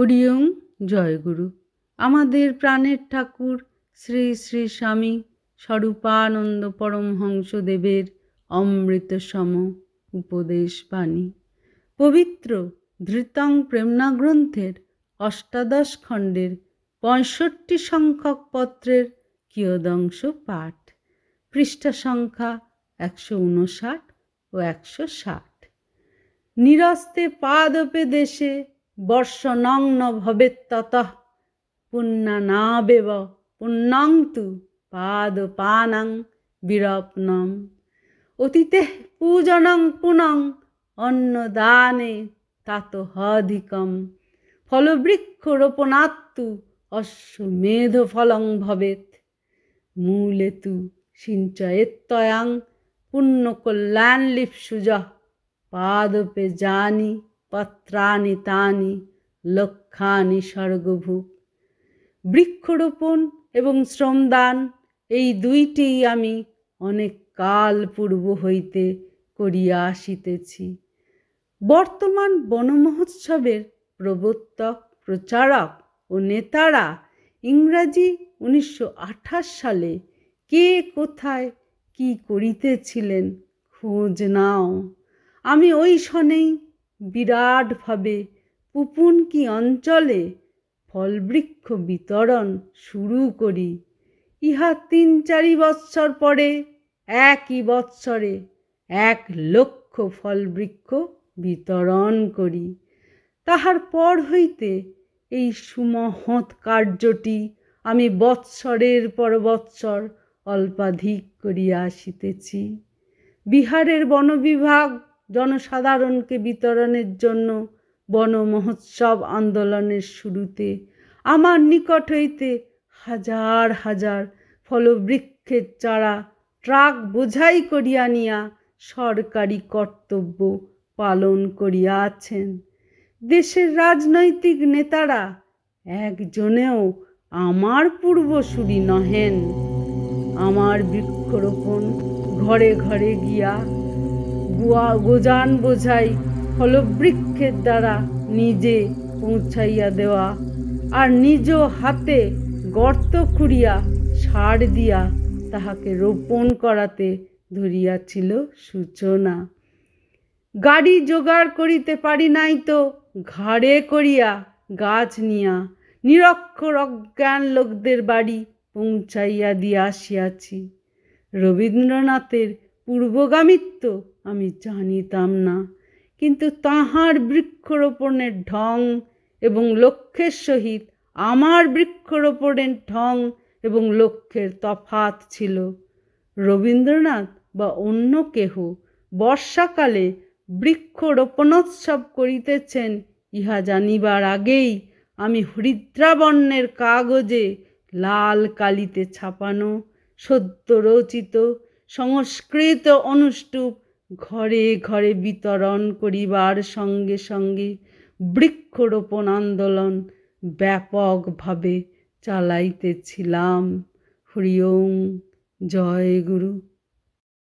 হরি ওম জয় গুরু। আমাদের প্রাণের ঠাকুর শ্রী শ্রী স্বামী স্বরূপানন্দ পরমহংসদেবের অমৃতসম উপদেশ বাণী। পবিত্র ধৃতং প্রেমনা গ্রন্থের ৮ খণ্ডের ৬৫ সংখ্যক পত্রের কিয়দংশ পাঠ। পৃষ্ঠা সংখ্যা ১৫৯ ও ১৬০। নিরস্তে পাদপে দেশে বর্ষণং ন ভবেত্ততঃ পুণ্যানাবেব পুণ্যং তু পাদপানাং বিরপ্নম অতীতে পূজনং পুনং অন্নদানে তাতোহধিকম ফলবৃক্ষরোপণাত্তু অশ্বমেধ ফলং ভবেৎ মূলে তু সিঞ্চয়েত্তয়াং পুণ্যকল্যাণলিপ্সুজঃ পাদপে যানি পত্রানি তানি লক্ষানি স্বর্গভুক। বৃক্ষরোপণ এবং শ্রমদান এই দুইটিই আমি অনেক কাল পূর্ব হইতে করিয়া আসিতেছি। বর্তমান বনমহোৎসবের প্রবর্তক, প্রচারক ও নেতারা ইংরাজি ১৯২৮ সালে কে কোথায় কি করিতেছিলেন খোঁজ নাও। আমি ওই সনেই বিরাটভাবে পুপুনকি অঞ্চলে ফলবৃক্ষ বিতরণ শুরু করি। ইহা ৩-৪ বৎসর পরে একই বৎসরে ১,০০,০০০ ফলবৃক্ষ বিতরণ করি। তাহার পর হইতে এই সুমহৎ কার্যটি আমি বৎসরের পর বৎসর অল্পাধিক করিয়া আসিতেছি। বিহারের বনবিভাগ জনসাধারণকে বিতরণের জন্য বন মহোৎসব আন্দোলনের শুরুতে আমার নিকট হইতে হাজার হাজার ফলবৃক্ষের চারা ট্রাক বোঝাই করিয়া নিয়া সরকারি কর্তব্য পালন করিয়াছেন। দেশের রাজনৈতিক নেতারা একজনেও আমার পূর্বসূরি নহেন। আমার বৃক্ষরোপণ ঘরে ঘরে গিয়া গোজান বোঝাই ফলবৃক্ষের দ্বারা নিজে পৌঁছাইয়া দেওয়া আর নিজ হাতে গর্ত খুঁড়িয়া সার দিয়া তাহাকে রোপণ করাতে ধরিয়াছিল সূচনা। গাড়ি জোগাড় করিতে পারি নাই তো ঘাড়ে করিয়া গাছ নিয়া নিরক্ষর অজ্ঞান লোকদের বাড়ি পৌঁছাইয়া দিয়া আসিয়াছি। রবীন্দ্রনাথের পূর্বগামিত্ব আমি জানিতাম না, কিন্তু তাঁহার বৃক্ষরোপণের ঢং এবং লক্ষ্যের সহিত আমার বৃক্ষরোপণের ঢং এবং লক্ষ্যের তফাৎ ছিল। রবীন্দ্রনাথ বা অন্য কেহ বর্ষাকালে বৃক্ষরোপণোৎসব করিতেছেন ইহা জানিবার আগেই আমি হরিদ্রাবর্ণের কাগজে লাল কালিতে ছাপানো সদ্য রচিত সংস্কৃত অনুষ্টুপ ঘরে ঘরে বিতরণ করিবার সঙ্গে সঙ্গে বৃক্ষরোপণ আন্দোলন ব্যাপকভাবে চালাইতেছিলাম। হরি ওম জয় গুরু।